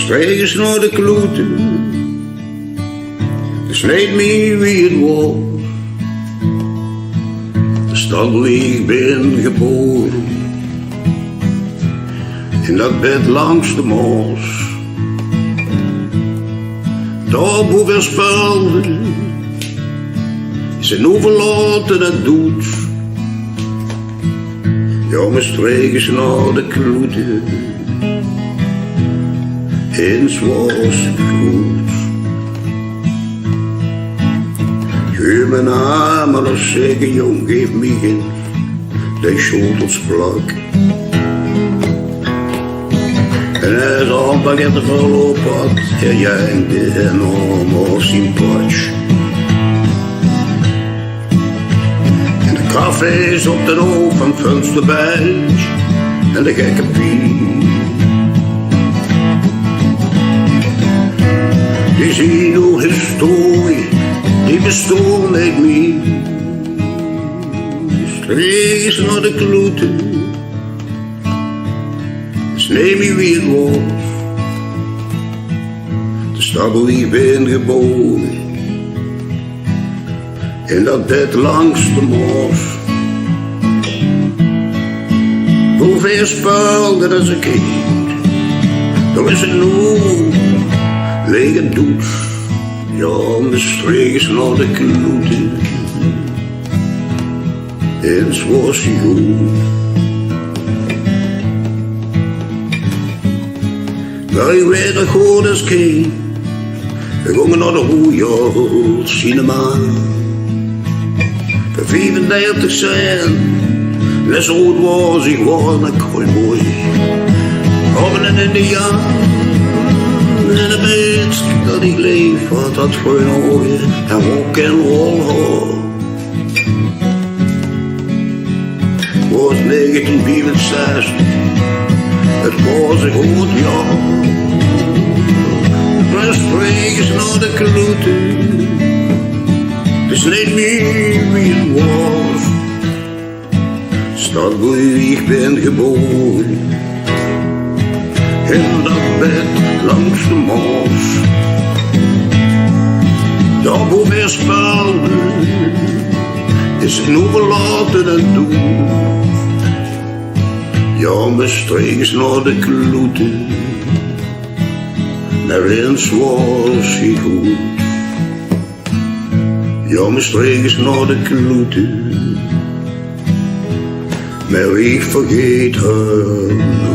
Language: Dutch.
Stregens naar de kloete, sneed me wie het was. De stad waar ik ben geboren, in dat bed langs de maos. Daar boven spaolde, is een verlaote dat doets. Ja, mestreech naar de kloete, eens was het goed. Huur mijn naam, maar als zegke, jong, geeft, miech, de sjotelsplak. En als ampa get de verlaote had, heer, jengde, naom, zien patch. En de cafés op de hoofd van het vensterbuis en de gekke pien. Die zien hoe historie, die bestond niet meer. Streeks naar de kloete, dus neem je wie het was. De stad waar ik ben geboren, in dat bed langs de maos. Hoe ver spaolde als een kind, dan is het nu lege doeds. Ja, mestreech naar de kloete, eens was hij goed. Wij werden goed als kind, we gingen naar de hoer, cinema. De 35 zijn, net zo oud was ik, was een cowboy. Hebben in de jaren, en de meest dat ik leef, had dat groene ogen en rock en roll haar. Was 1964, het was een goed jaar. Mestreech naar de kloete, dus niet meer wie het was. Stad waar ik ben geboren, in dat bed langs de maos. Daar waar weer spaolde, is het nu verlaten en doen. Ja, mestreech naar de kloete, maar eens was hij goed. Ja, mestreech naar de kloete, maar ik vergeet haar.